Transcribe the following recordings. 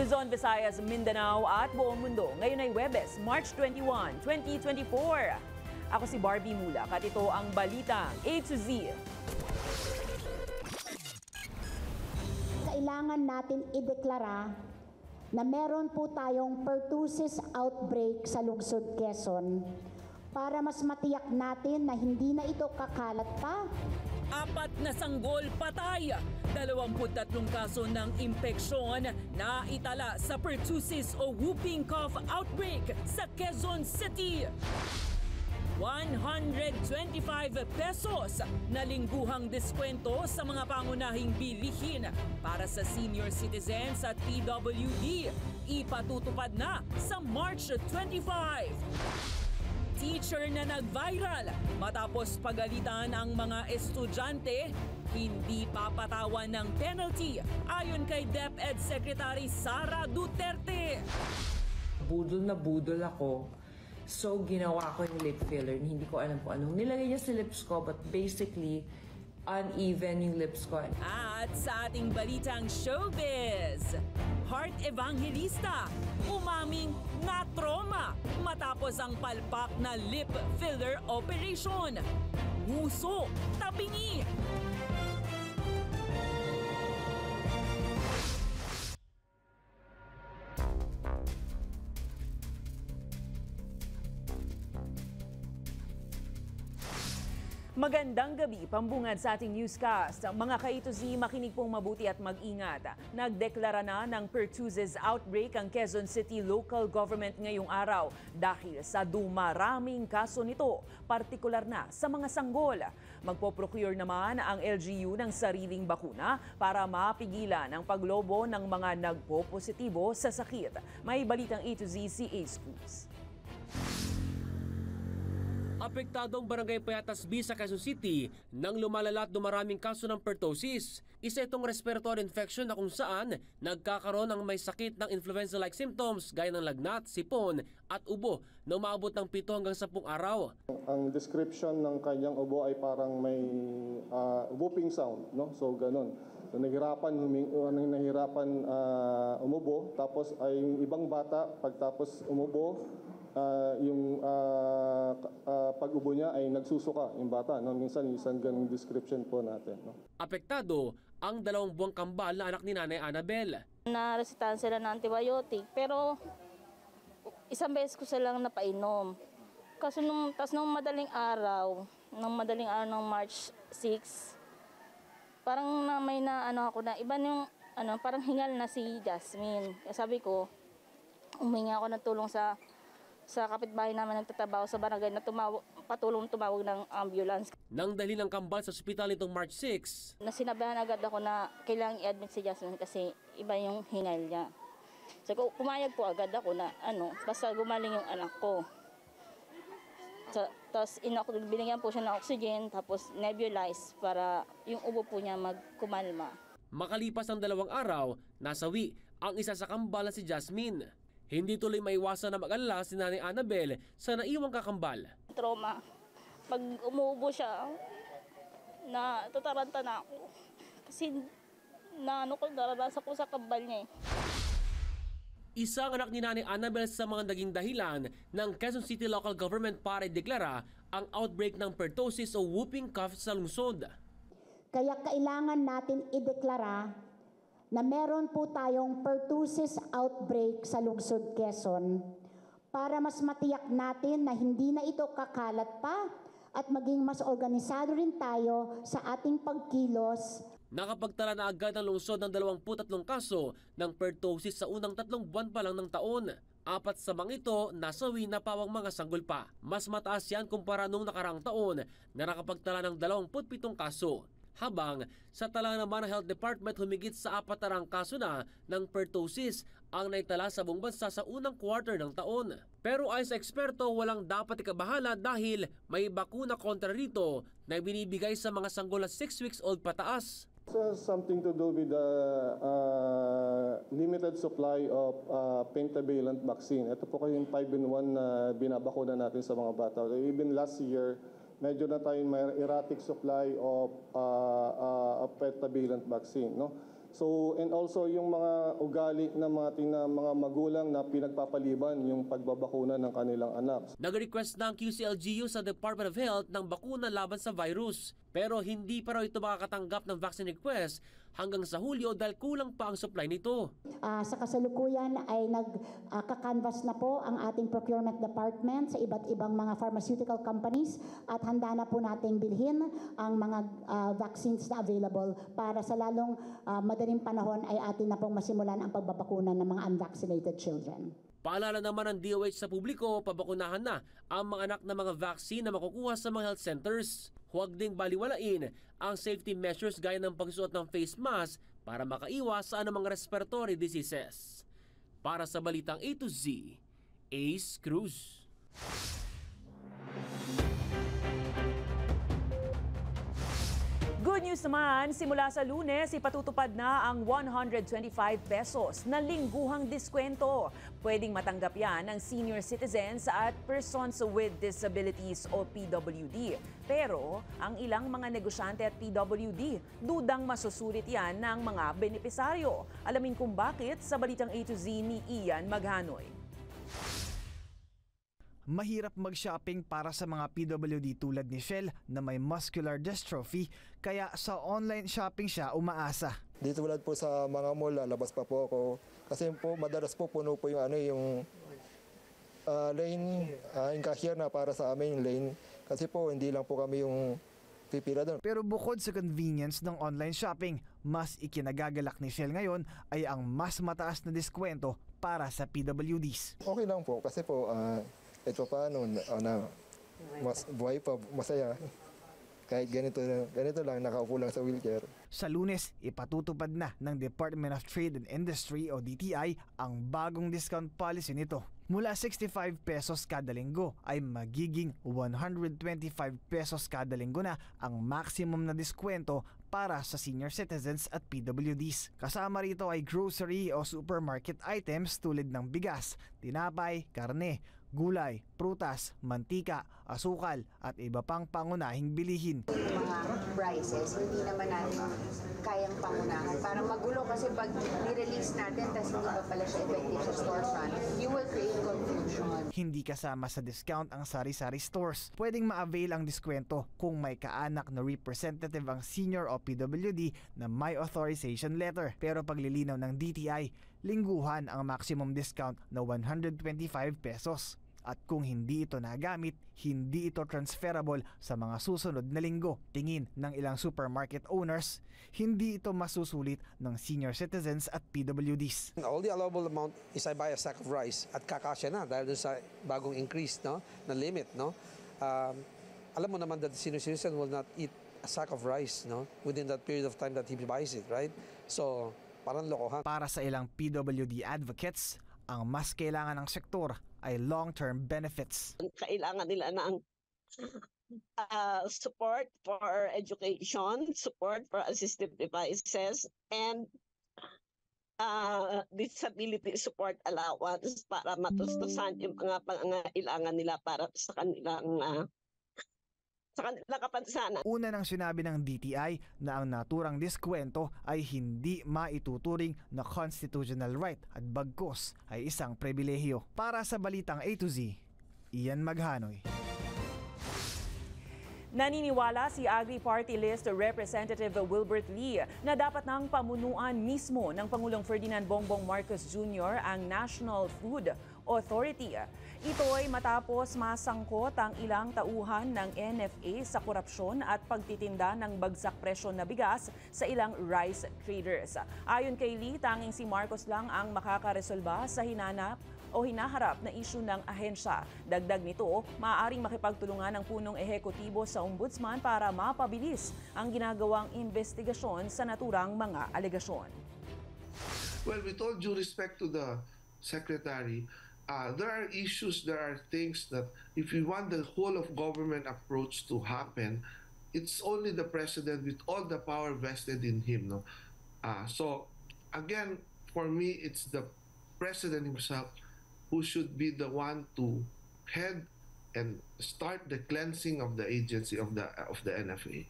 Luzon, Visayas, Mindanao at buong mundo. Ngayon ay Huwebes, March 21, 2024. Ako si Barbie Mulak at ito ang Balitang A to Z. Kailangan natin ideklara na meron po tayong pertussis outbreak sa lungsod Quezon para mas matiyak natin na hindi na ito kakalat pa. 4 na sanggol patay, 23 kaso ng impeksyon na itala sa pertussis o whooping cough outbreak sa Quezon City. 125 pesos na lingguhang diskwento sa mga pangunahing bilihin para sa senior citizens at PWD. Ipatutupad na sa March 25. Teacher na nag-viral matapos pagalitan ang mga estudyante, hindi papatawan ng penalty ayon kay DepEd Secretary Sara Duterte. Budol na budol ako. So, ginawa ko yung lip filler. Hindi ko alam kung anong nilagay niya sa lips ko, but basically, uneven yung lips ko. At sa ating balitang showbiz, Heart Evangelista, umaming na-trauma matapos ang palpak na lip filler operation. Nguso, tabingi. Magandang gabi, pambungad sa ating newscast. Mga ka-A-to-Z, makinig pong mabuti at mag-ingat. Nagdeklara na ng pertussis outbreak ang Quezon City Local Government ngayong araw dahil sa dumaraming kaso nito, partikular na sa mga sanggol. Magpo-procure naman ang LGU ng sariling bakuna para mapigilan ang paglobo ng mga nagpo-positibo sa sakit. May balitang A-to-Z si Ace Cruz. Apektado ang barangay Payatas B sa Quezon City nang lumalala at dumaraming kaso ng pertussis. Isa itong respiratory infection na kung saan nagkakaroon ng may sakit ng influenza-like symptoms gaya ng lagnat, sipon at ubo na umaabot ng 7 hanggang 10 araw. Ang description ng kanyang ubo ay parang may whooping sound, no? So ganun. So, nahirapan umubo, tapos ay yung ibang bata pagtapos umubo, yung pag-ubo niya ay nagsusuka yung bata. No? Minsan isang ganung description po natin. No? Apektado ang 2 buwang kambal na anak ni Nanay Annabel. Naresitahan sila ng antibiotic pero isang beses ko silang napainom. Kasi nung madaling araw ng March 6, parang may ako na iba yung parang hingal na si Jasmine. Kaya sabi ko, humingi ako ng tulong sa kapitbahay namin nagtatrabaho sa barangay na tumawag ng ambulance. Nang dalhin ng kambal sa ospital nitong March 6. Nasinabihan agad ako na kailangang i-admit si Jasmine kasi iba yung hingal niya. So pumayag po agad ako na basta gumaling yung anak ko. Tapos binigyan po siya ng oxygen tapos nebulize para yung ubo po niya magkumalma. Makalipas ang 2 araw, nasawi ang isa sa kambal na si Jasmine. Hindi tuloy maiwasan na mag-alala si Nanay Annabel sa naiwang kakambal. Trauma. Pag umuubo siya, tataranta na ako. Kasi naranasan ko sa kambal niya. Isang anak ni Nanay Annabel sa mga naging dahilan ng Quezon City Local Government para ideklara ang outbreak ng pertussis o whooping cough sa lungsod. Kaya kailangan natin ideklara na meron po tayong pertussis outbreak sa lungsod Quezon para mas matiyak natin na hindi na ito kakalat pa at maging mas organisado rin tayo sa ating pagkilos. Nakapagtala na agad ang lungsod ng 23 kaso ng pertussis sa unang 3 buwan pa lang ng taon. 4 sa mga ito nasawi na pawang mga sanggol pa. Mas mataas yan kumpara nung nakaraang taon na nakapagtala ng 27 kaso. Habang sa tala naman ng Health Department humigit sa 400 kaso na ng pertussis ang naitala sa buong bansa sa unang quarter ng taon. Pero ayon sa eksperto, walang dapat ikabahala dahil may bakuna kontra rito na binibigay sa mga sanggol na 6 weeks old pataas. So something to do with the limited supply of pentavalent vaccine. Ito po yung 5-in-1 na binabakuna natin sa mga bata. Even last year, medyo na tayong may erratic supply of pentavalent vaccine. No? So, and also yung mga ugali ng mga magulang na pinagpapaliban yung pagbabakuna ng kanilang anak. Nag-request ng QCLGU sa Department of Health ng bakuna laban sa virus. Pero hindi pa raw ito makakatanggap ng vaccine request hanggang sa Hulyo dahil kulang pa ang supply nito. Sa kasalukuyan ay nagkakanvas na po ang ating procurement department sa iba't ibang mga pharmaceutical companies at handa na po nating bilhin ang mga vaccines na available para sa lalong madaling panahon ay atin na pong masimulan ang pagbabakuna ng mga unvaccinated children. Paalala naman ng DOH sa publiko, pabakunahan na ang mga anak na mga vaccine na makukuha sa mga health centers. Huwag ding baliwalain ang safety measures gaya ng pagsuot ng face mask para makaiwas sa anumang respiratory diseases. Para sa Balitang A to Z, Ace Cruz. Good news naman, simula sa Lunes, ipatutupad na ang 125 pesos na lingguhang diskwento. Pwedeng matanggap yan ng senior citizens at persons with disabilities o PWD. Pero ang ilang mga negosyante at PWD, dudang masusulit yan ng mga benepisaryo. Alamin kung bakit sa Balitang A to Z ni Ian Maghanoy. Mahirap mag-shopping para sa mga PWD tulad ni Shell na may muscular dystrophy, kaya sa online shopping siya umaasa. Dito tulad po sa mga mall, lalabas pa po ako. Kasi po madalas po puno po yung lane, yung cashier na para sa amin yung lane. Kasi po hindi lang po kami yung pipila doon. Pero bukod sa convenience ng online shopping, mas ikinagagalak ni Shell ngayon ay ang mas mataas na diskwento para sa PWDs. Okay lang po kasi po ito pa mas buhay pa, masaya. Kahit ganito lang, nakaupo lang sa wheelchair. Sa Lunes, ipatutupad na ng Department of Trade and Industry o DTI ang bagong discount policy nito. Mula 65 pesos kada linggo ay magiging 125 pesos kada linggo na ang maximum na diskwento para sa senior citizens at PWDs. Kasama rito ay grocery o supermarket items tulad ng bigas, tinapay, karne, gulay, prutas, mantika, asukal at iba pang pangunahing bilihin. Mga prices, hindi naman natin kayang pangunahan. Parang magulo kasi pag nirelease natin tapos hindi pa pala siya effective sa storefront, you will create confusion. Hindi kasama sa discount ang sari-sari stores. Pwedeng ma-avail ang diskwento kung may kaanak na representative ang senior o PWD na may authorization letter. Pero paglilinaw ng DTI, lingguhan ang maximum discount na 125 pesos. At kung hindi ito nagamit, hindi ito transferable sa mga susunod na linggo. Tingin ng ilang supermarket owners, hindi ito masusulit ng senior citizens at PWDs. All the allowable amount is I buy a sack of rice at kakasya na dahil sa bagong increase na limit. Alam mo naman that the senior citizen will not eat a sack of rice within that period of time that he buys it, right? So, parang lokohan. Para sa ilang PWD advocates, ang mas kailangan ng sektor ay long-term benefits. Kailangan nila ng support for education, support for assistive devices, and disability support allowance para matustusan yung mga pangangailangan nila para sa kanilang kapansanan. Una nang sinabi ng DTI na ang naturang diskwento ay hindi maituturing na constitutional right at bagkus ay isang pribilehiyo. Para sa Balitang A to Z, Ian Maghanoy. Naniniwala si Agri-Party List Representative Wilbert Lee na dapat nang pamunuan mismo ng Pangulong Ferdinand Bongbong Marcos Jr. ang National Food Authority. Ito ay matapos masangkot ang ilang tauhan ng NFA sa korupsyon at pagtitinda ng bagsak presyo na bigas sa ilang rice traders. Ayon kay Lee, tanging si Marcos lang ang makakaresolba sa hinaharap na isyu ng ahensya. Dagdag nito, maaaring makipagtulungan ng punong ehekutibo sa ombudsman para mapabilis ang ginagawang investigasyon sa naturang mga alegasyon. Well, with all due respect to the Secretary, there are issues, there are things that if we want the whole of government approach to happen, it's only the President with all the power vested in him. So, again, for me, it's the President himself who should be the one to head and start the cleansing of the agency of the NFA.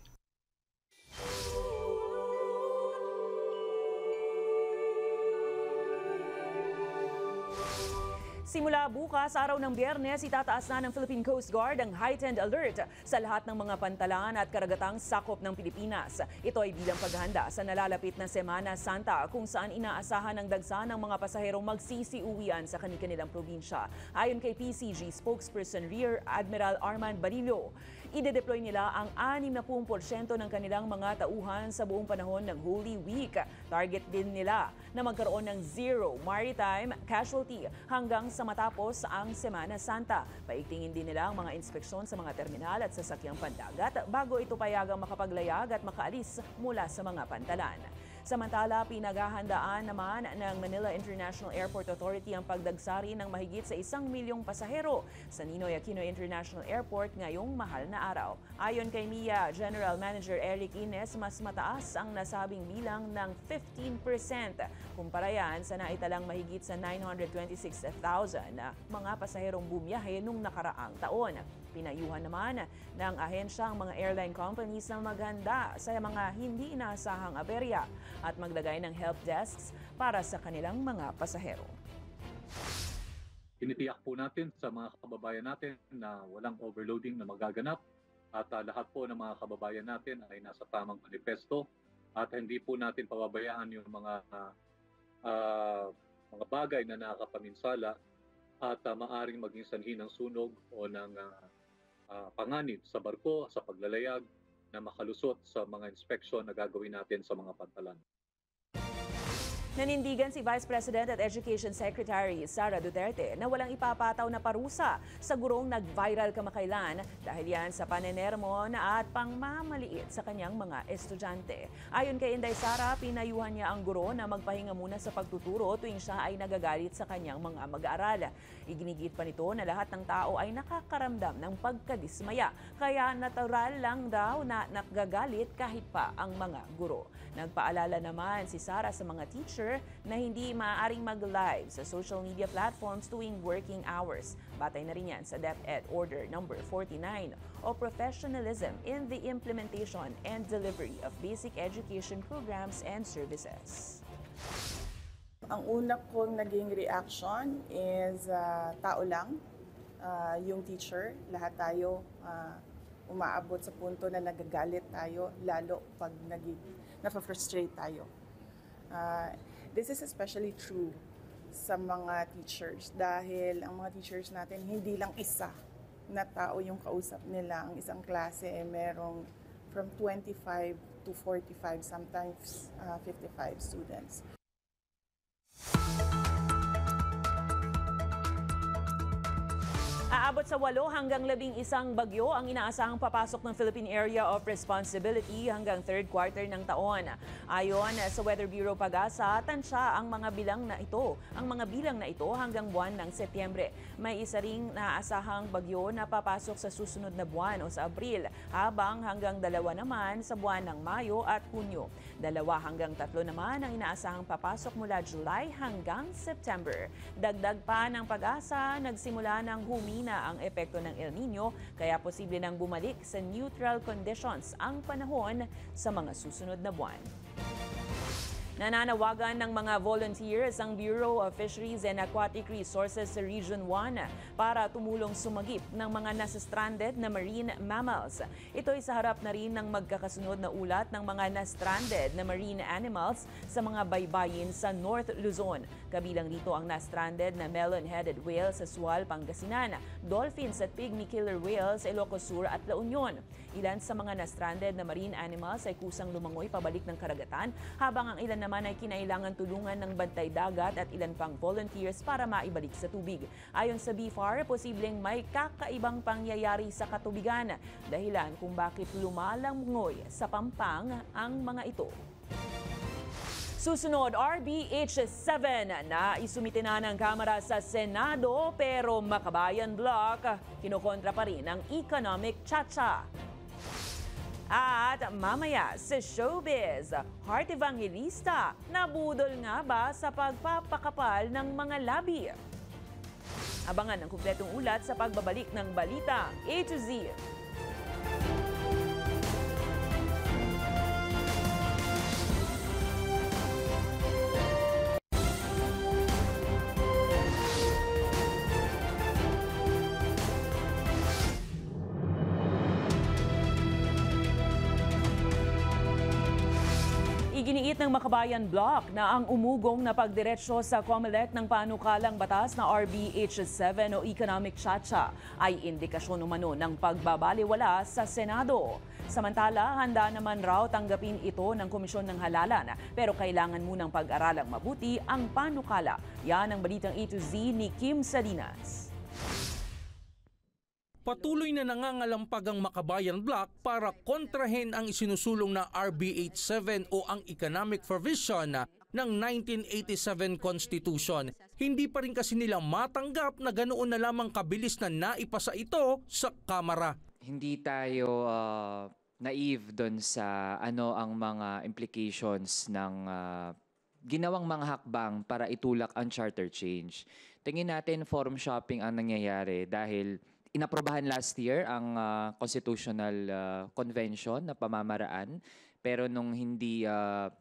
Simula bukas, araw ng Biyernes, itataas na ng Philippine Coast Guard ang heightened alert sa lahat ng mga pantalan at karagatang sakop ng Pilipinas. Ito ay bilang paghahanda sa nalalapit na Semana Santa kung saan inaasahan ng dagsa ng mga pasaherong magsisiuwian sa kanilang probinsya. Ayon kay PCG spokesperson Rear Admiral Armand Barillo, ide-deploy nila ang 60% ng kanilang mga tauhan sa buong panahon ng Holy Week. Target din nila na magkaroon ng zero maritime casualty hanggang sa matapos ang Semana Santa. Paigtingin din nila ang mga inspeksyon sa mga terminal at sasakyang pandagat bago ito payagang makapaglayag at makaalis mula sa mga pantalan. Samantala, pinaghahandaan naman ng Manila International Airport Authority ang pagdagsari ng mahigit sa 1 milyong pasahero sa Ninoy Aquino International Airport ngayong mahal na araw. Ayon kay MIA General Manager Eric Ines, mas mataas ang nasabing bilang ng 15% kumpara yan sa naitalang mahigit sa 926,000 na mga pasaherong bumiyahe nung nakaraang taon. Pinayuhan naman ng ahensya ang mga airline companies na maghanda sa mga hindi inaasahang aberya at maglagay ng help desks para sa kanilang mga pasahero. Tinitiyak po natin sa mga kababayan natin na walang overloading na magaganap at lahat po ng mga kababayan natin ay nasa tamang manifesto at hindi po natin pababayaan yung mga bagay na nakakapaminsala at maaring maging sanhi ng sunog o ng panganib sa barko, sa paglalayag na makalusot sa mga inspeksyon na gagawin natin sa mga pantalan. Nanindigan si Vice President at Education Secretary Sara Duterte na walang ipapataw na parusa sa gurong nag-viral kamakailan dahil yan sa panenermon at pangmamaliit sa kanyang mga estudyante. Ayon kay Inday Sara, pinayuhan niya ang guro na magpahinga muna sa pagtuturo tuwing siya ay nagagalit sa kanyang mga mag-aaral. Iginigit pa nito na lahat ng tao ay nakakaramdam ng pagkadismaya, kaya natural lang daw na nakagagalit kahit pa ang mga guro. Nagpaalala naman si Sara sa mga teacher na hindi maaaring mag-live sa social media platforms tuwing working hours. Batay na rin yan sa DepEd Order No. 49 o Professionalism in the Implementation and Delivery of Basic Education Programs and Services. Ang una kong naging reaction is tao lang, yung teacher, lahat tayo umaabot sa punto na nagagalit tayo, lalo pag na-frustrate tayo. This is especially true sa mga teachers dahil ang mga teachers natin hindi lang isa na tao yung kausap nila. Ang isang klase merong from 25 to 45, sometimes 55 students. Aabot sa 8 hanggang 11 bagyo ang inaasahang papasok ng Philippine Area of Responsibility hanggang third quarter ng taon. Ayon sa Weather Bureau Pag-asa, tansya ang mga bilang na ito hanggang buwan ng Setyembre. May isa ring naasahang bagyo na papasok sa susunod na buwan o sa Abril, habang hanggang 2 naman sa buwan ng Mayo at Hunyo. 2 hanggang 3 naman ang inaasahang papasok mula July hanggang September. Dagdag pa ng Pag-asa, nagsimula ng humina ang epekto ng El Nino, kaya posible nang bumalik sa neutral conditions ang panahon sa mga susunod na buwan. Nananawagan ng mga volunteers ang Bureau of Fisheries and Aquatic Resources sa Region 1 para tumulong sumagip ng mga nasa-stranded na marine mammals. Ito ay sa harap na rin ng magkakasunod na ulat ng mga na-stranded na marine animals sa mga baybayin sa North Luzon. Kabilang dito ang na-stranded na melon-headed whale sa Sual, Pangasinan, dolphins at pygmy killer whales sa Ilocos Sur at La Union. Ilan sa mga na-stranded na marine animals ay kusang lumangoy pabalik ng karagatan, habang ang ilan naman ay kinailangan tulungan ng bantay dagat at ilan pang volunteers para maibalik sa tubig. Ayon sa BFAR, posibleng may kakaibang pangyayari sa katubigan, dahilan kung bakit lumalangoy sa pampang ang mga ito. Susunod, RBH7 na isumite na ng Kamara sa Senado, pero Makabayan Bloc kinokontra pa rin ang economic chacha. At mamaya sa showbiz, Heart Evangelista, nabudol nga ba sa pagpapakapal ng mga labi? Abangan ang kumpletong ulat sa pagbabalik ng Balita A to Z. Iginiit ng Makabayan Bloc na ang umugong na pagdiretsyo sa COMELEC ng panukalang batas na RBH7 o Economic Chacha ay indikasyon umano ng pagbabaliwala sa Senado. Samantala, handa naman raw tanggapin ito ng Komisyon ng Halalan pero kailangan munang pag-aralang mabuti ang panukala. Yan ang balitang A to Z ni Kim Salinas. Patuloy na nangangalampag ang Makabayan Bloc para kontrahen ang isinusulong na RBH7 o ang Economic Provision ng 1987 Constitution. Hindi pa rin kasi nila matanggap na ganoon na lamang kabilis na naipasa ito sa Kamara. Hindi tayo naive doon sa ano ang mga implications ng ginawang mga hakbang para itulak ang charter change. Tingin natin forum shopping ang nangyayari dahil inaprobahan last year ang Constitutional Convention na pamamaraan, pero nung hindi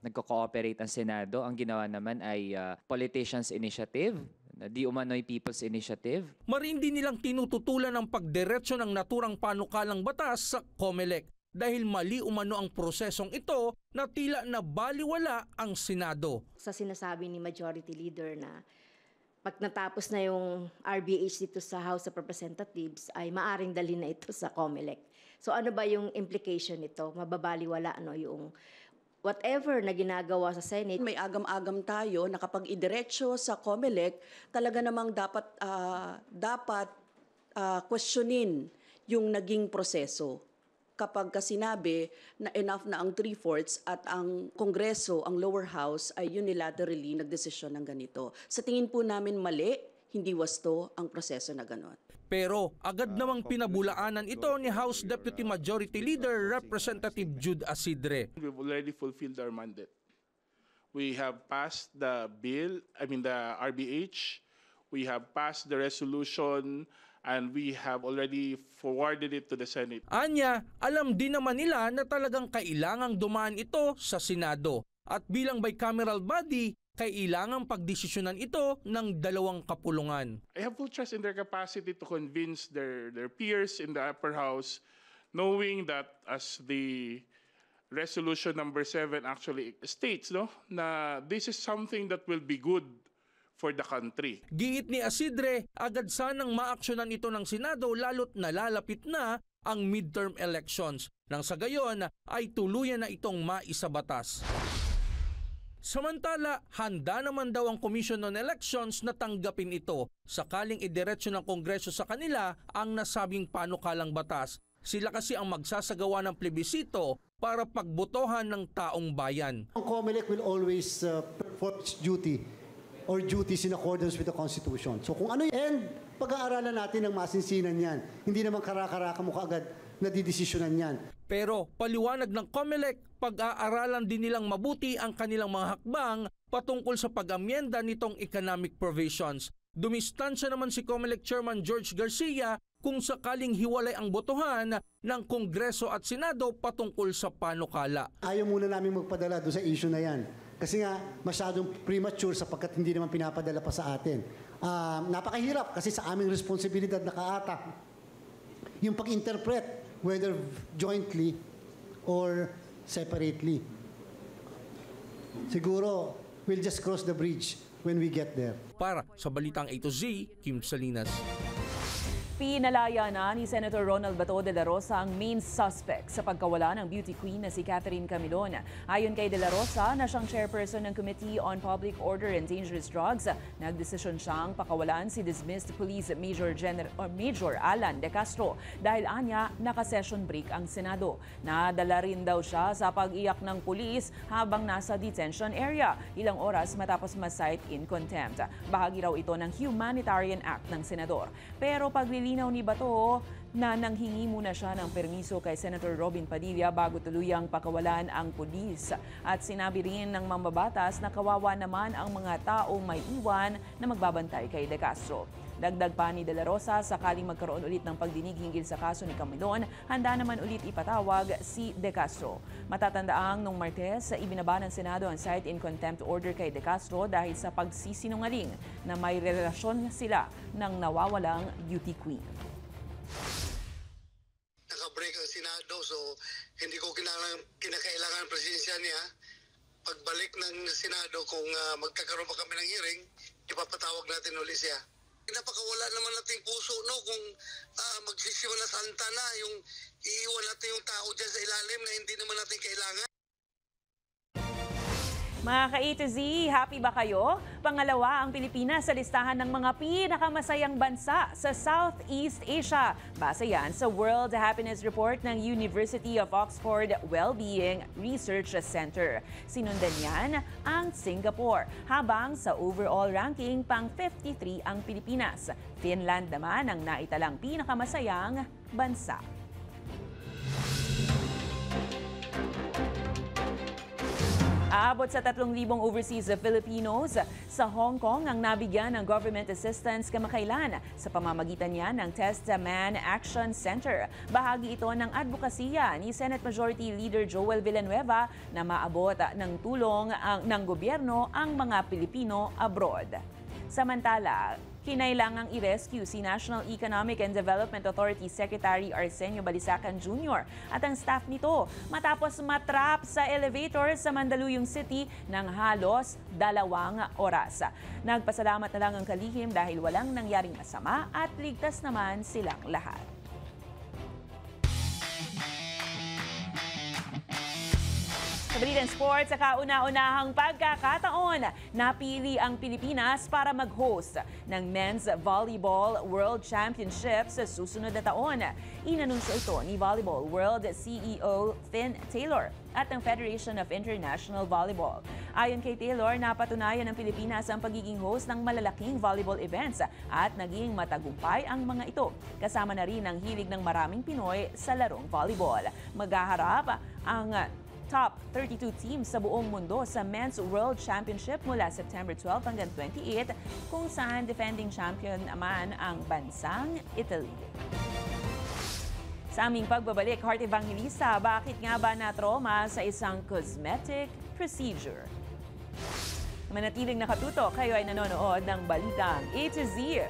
nagko-cooperate ang Senado, ang ginawa naman ay Politicians' Initiative, di umano'y People's Initiative. Marindi nilang tinututulan ang pagdiretso ng naturang panukalang batas sa COMELEC dahil mali umano ang prosesong ito na tila nabaliwala ang Senado. Sa sinasabi ni Majority Leader na pag natapos na yung RBH dito sa House of Representatives ay maaring dalhin na ito sa COMELEC. So ano ba yung implication nito? Mababaliwala yung whatever na ginagawa sa Senate. May agam-agam tayo na kapag idiretso sa COMELEC, talaga namang dapat questionin yung naging proseso. Kapag sinabi na enough na ang 3/4 at ang Kongreso, ang lower house, ay unilaterally nagdesisyon ng ganito. Sa tingin po namin mali, hindi wasto ang proseso na ganon. Pero agad namang pinabulaanan ito ni House Deputy Majority Leader Representative Jude Asidre. We've already fulfilled our mandate. We have passed the bill, the RBH. We have passed the resolution and we have already forwarded it to the Senate. Anya, alam din naman nila na talagang kailangang dumaan ito sa Senado. At bilang bicameral body, kailangang pagdesisyonan ito ng dalawang kapulungan. I have full trust in their capacity to convince their peers in the upper house, knowing that as the resolution number 7 actually states, na this is something that will be good for the country. Giit ni Asidre, agad sanang maaksyonan ito ng Senado lalo't nalalapit na ang midterm elections. Nang sa gayon ay tuluyan na itong maisabatas. Samantala, handa naman daw ang Commission on Elections na tanggapin ito sakaling idiretso ng Kongreso sa kanila ang nasabing panukalang batas. Sila kasi ang magsasagawa ng plebisito para pagbotohan ng taong bayan. Ang COMELEC will always perform its duty or duties in accordance with the Constitution. So kung ano yan, pag-aaralan natin ng masinsinan yan. Hindi naman kara-karaka mo kaagad na didesisyonan yan. Pero paliwanag ng COMELEC, pag-aaralan din nilang mabuti ang kanilang mga hakbang patungkol sa pag-amyenda nitong economic provisions. Dumistansya naman si COMELEC Chairman George Garcia kung sakaling hiwalay ang botohan ng Kongreso at Senado patungkol sa panukala. Ayaw muna namin magpadala doon sa issue na yan. Kasi nga, masyadong premature sapagkat hindi naman pinapadala pa sa atin. Napakahirap kasi sa aming responsibilidad na kaata. Yung pag-interpret, whether jointly or separately. Siguro, we'll just cross the bridge when we get there. Para sa Balitang A to Z, Kim Salinas. Pinalaya na ni Senator Ronald Bato de la Rosa ang main suspect sa pagkawala ng beauty queen na si Catherine Camilon. Ayon kay de la Rosa na siyang chairperson ng Committee on Public Order and Dangerous Drugs, nagdesisyon siyang pakawalan si dismissed Police Major Alan De Castro dahil anya naka-session break ang Senado. Nadala rin daw siya sa pag-iyak ng pulis habang nasa detention area, ilang oras matapos ma-cite in contempt. Bahagi raw ito ng Humanitarian Act ng Senador. Pero paglilinaw ni Bato na nanghingi muna siya ng permiso kay Senator Robin Padilla bago tuluyang pakawalan ang pulis. At sinabi rin ng mambabatas na kawawa naman ang mga taong may iwan na magbabantay kay De Castro. Dagdag pa ni De La Rosa, sakaling magkaroon ulit ng pagdinig hinggil sa kaso ni Camilon, handa naman ulit ipatawag si De Castro. Matatandaang nung Martes, ibinaba ng Senado ang cite in contempt order kay De Castro dahil sa pagsisinungaling na may relasyon sila ng nawawalang beauty queen. Naka-break ang Senado, so hindi ko kinakailangan ang presensya niya pagbalik ng Senado, kung magkakaroon pa kami ng hearing, ipapatawag natin uli siya. Napakawala naman nating puso, no? Kung magsisimula santa na, yung iiwan natin yung tao dyan sa ilalim na hindi naman natin kailangan. Mga ka-A to Z, happy ba kayo? Pangalawa ang Pilipinas sa listahan ng mga pinakamasayang bansa sa Southeast Asia. Base yan sa World Happiness Report ng University of Oxford Wellbeing Research Center. Sinundan yan ang Singapore, habang sa overall ranking pang 53 ang Pilipinas. Finland naman ang naitalang pinakamasayang bansa. Aabot sa 3,000 overseas Filipinos sa Hong Kong ang nabigyan ng government assistance kamakailan sa pamamagitan niya ng Testaman Action Center. Bahagi ito ng advokasya ni Senate Majority Leader Joel Villanueva na maabot ng tulong ng gobyerno ang mga Pilipino abroad. Samantala, kinailangang i-rescue si National Economic and Development Authority Secretary Arsenio Balisacan Jr. at ang staff nito matapos matrap sa elevator sa Mandaluyong City ng halos 2 oras. Nagpasalamat na lang ang kalihim dahil walang nangyaring masama at ligtas naman silang lahat. Sa Balitan Sports, sa kauna-unahang pagkakataon, napili ang Pilipinas para mag-host ng Men's Volleyball World Championships sa susunod na taon. Inanunsyo ito ni Volleyball World CEO Finn Taylor at ng Federation of International Volleyball. Ayon kay Taylor, napatunayan ng Pilipinas ang pagiging host ng malalaking volleyball events at naging matagumpay ang mga ito. Kasama na rin ang hilig ng maraming Pinoy sa larong volleyball. Maghaharap ang top 32 teams sa buong mundo sa Men's World Championship mula September 12 hanggang 28, kung saan defending champion naman ang bansang Italy. Sa aming pagbabalik, Heart Evangelista, bakit nga ba na-trauma sa isang cosmetic procedure? Manatiling nakatutok, kayo ay nanonood ng Balitang A to Z.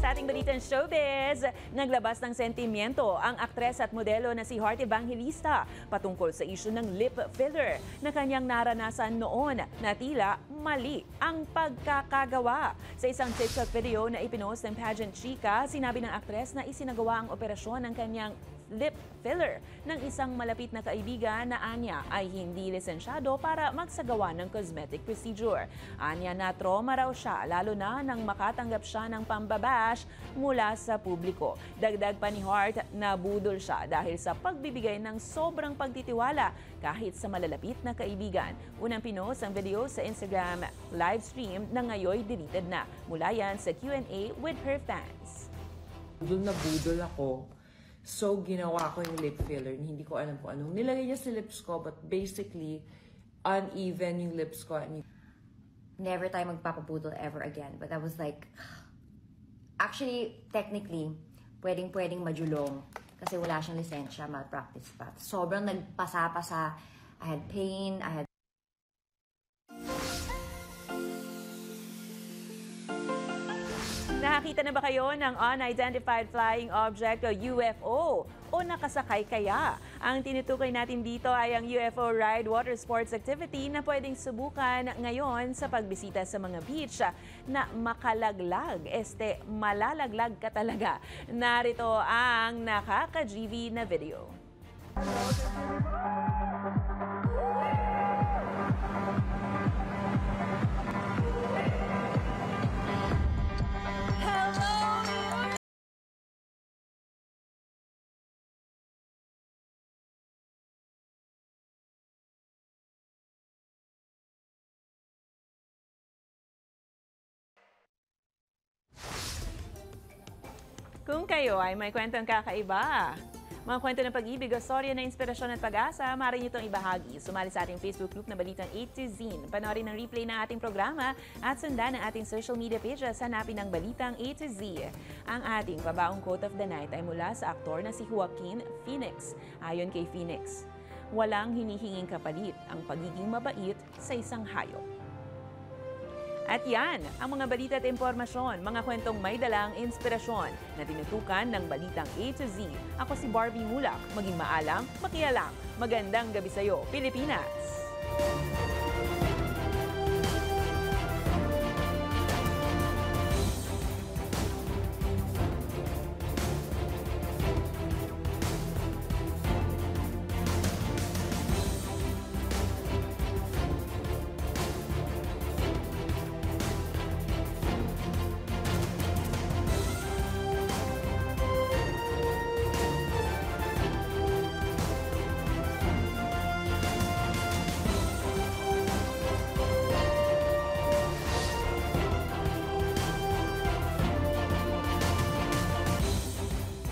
Sa ating Balitang Showbiz, naglabas ng sentimiento ang aktres at modelo na si Heart Evangelista patungkol sa isyu ng lip filler na kanyang naranasan noon na tila mali ang pagkakagawa. Sa isang TikTok video na ipinost ng pageant chika, sinabi ng aktres na isinagawa ang operasyon ng kanyang lip filler ng isang malapit na kaibigan na anya ay hindi lisensyado para magsagawa ng cosmetic procedure. Anya na trauma raw siya lalo na nang makatanggap siya ng pambabash mula sa publiko. Dagdag pa ni Heart na budol siya dahil sa pagbibigay ng sobrang pagtitiwala kahit sa malalapit na kaibigan. Unang pinost ang video sa Instagram live stream na ngayon deleted na. Mula yan sa Q&A with her fans. Budol na budol ako. So, ginawa ko yung lip filler. Hindi ko alam kung anong nilagay niya sa lips ko, but basically, uneven yung lips ko. Never tayo magpapabudol ever again. But I was like, actually, technically, pwedeng majulong. Kasi wala siyang lisensya, malpractice pa. Sobrang nagpasa-pasa. I had pain, I had... Nakakita na ba kayo ng Unidentified Flying Object o UFO? O nakasakay kaya? Ang tinutukoy natin dito ay ang UFO Ride water sports activity na pwedeng subukan ngayon sa pagbisita sa mga beach na makalaglag. Malalaglag ka talaga. Narito ang nakaka-GV na video. Kung kayo ay may kwentong kakaiba, mga kwento ng pag-ibig o storya na inspirasyon at pag-asa, maaari niyo itong ibahagi. Sumali sa ating Facebook group na Balitang A to Z. Panoorin ang replay ng ating programa at sundan ang ating social media pages. Hanapin ang Balitang A to Z. Ang ating pabaong quote of the night ay mula sa aktor na si Joaquin Phoenix. Ayon kay Phoenix, walang hinihinging kapalit ang pagiging mabait sa isang hayop. At yan, ang mga balita at impormasyon, mga kwentong may dalang inspirasyon na tinutukan ng Balitang A to Z. Ako si Barbie Mulak, maging maalam, makialam. Magandang gabi sa'yo, Pilipinas!